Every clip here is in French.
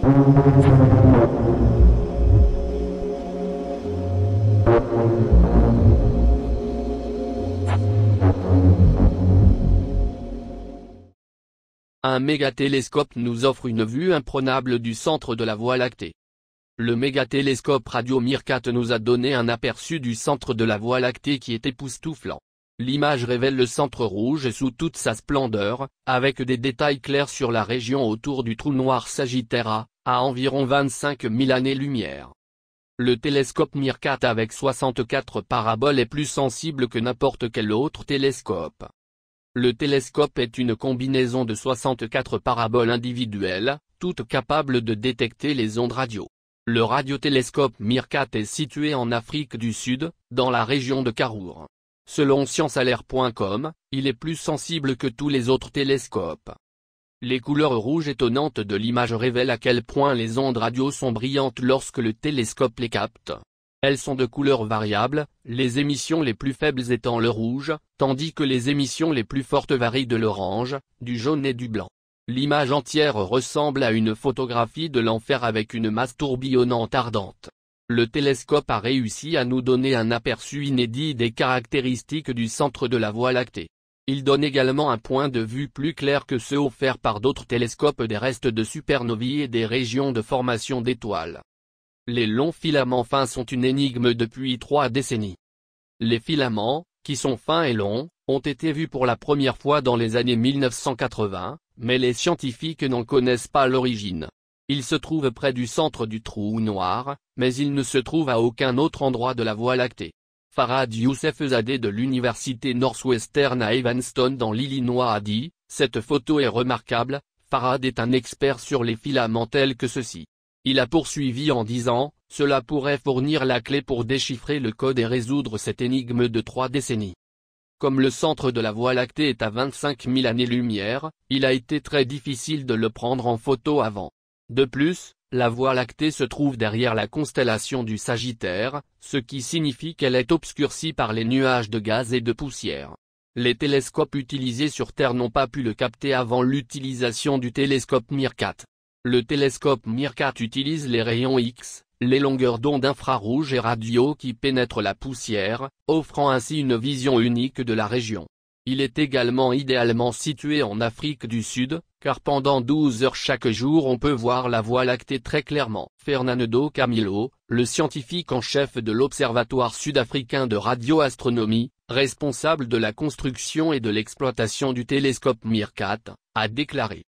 Un mégatélescope nous offre une vue imprenable du centre de la Voie lactée. Le mégatélescope radio Meerkat nous a donné un aperçu du centre de la Voie lactée qui est époustouflant. L'image révèle le centre rouge sous toute sa splendeur, avec des détails clairs sur la région autour du trou noir Sagittaire à environ 25 000 années-lumière. Le télescope Meerkat avec 64 paraboles est plus sensible que n'importe quel autre télescope. Le télescope est une combinaison de 64 paraboles individuelles, toutes capables de détecter les ondes radio. Le radiotélescope Meerkat est situé en Afrique du Sud, dans la région de Karur. Selon sciencealert.com, il est plus sensible que tous les autres télescopes. Les couleurs rouges étonnantes de l'image révèlent à quel point les ondes radio sont brillantes lorsque le télescope les capte. Elles sont de couleurs variables, les émissions les plus faibles étant le rouge, tandis que les émissions les plus fortes varient de l'orange, du jaune et du blanc. L'image entière ressemble à une photographie de l'enfer avec une masse tourbillonnante ardente. Le télescope a réussi à nous donner un aperçu inédit des caractéristiques du centre de la Voie lactée. Il donne également un point de vue plus clair que ceux offerts par d'autres télescopes des restes de supernovae et des régions de formation d'étoiles. Les longs filaments fins sont une énigme depuis 3 décennies. Les filaments, qui sont fins et longs, ont été vus pour la première fois dans les années 1980, mais les scientifiques n'en connaissent pas l'origine. Ils se trouvent près du centre du trou noir, mais ils ne se trouvent à aucun autre endroit de la Voie lactée. Farhad Youssefzadeh de l'université Northwestern à Evanston dans l'Illinois a dit « Cette photo est remarquable, Farhad est un expert sur les filaments tels que ceux-ci. » Il a poursuivi en disant « Cela pourrait fournir la clé pour déchiffrer le code et résoudre cette énigme de 3 décennies. » Comme le centre de la Voie lactée est à 25 000 années-lumière, il a été très difficile de le prendre en photo avant. De plus, la Voie lactée se trouve derrière la constellation du Sagittaire, ce qui signifie qu'elle est obscurcie par les nuages de gaz et de poussière. Les télescopes utilisés sur Terre n'ont pas pu le capter avant l'utilisation du télescope Meerkat. Le télescope Meerkat utilise les rayons X, les longueurs d'onde infrarouges et radio qui pénètrent la poussière, offrant ainsi une vision unique de la région. Il est également idéalement situé en Afrique du Sud, car pendant 12 heures chaque jour on peut voir la Voie lactée très clairement. Fernando Camilo, le scientifique en chef de l'Observatoire sud-africain de radioastronomie, responsable de la construction et de l'exploitation du télescope Meerkat, a déclaré.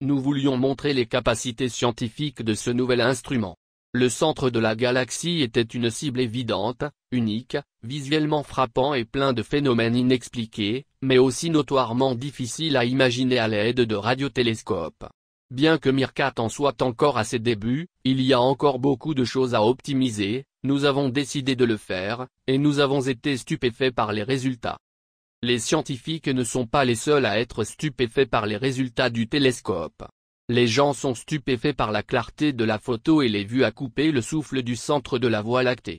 Nous voulions montrer les capacités scientifiques de ce nouvel instrument. Le centre de la galaxie était une cible évidente, unique, visuellement frappant et plein de phénomènes inexpliqués, mais aussi notoirement difficile à imaginer à l'aide de radiotélescopes. Bien que Meerkat en soit encore à ses débuts, il y a encore beaucoup de choses à optimiser, nous avons décidé de le faire, et nous avons été stupéfaits par les résultats. Les scientifiques ne sont pas les seuls à être stupéfaits par les résultats du télescope. Les gens sont stupéfaits par la clarté de la photo et les vues à couper le souffle du centre de la Voie lactée.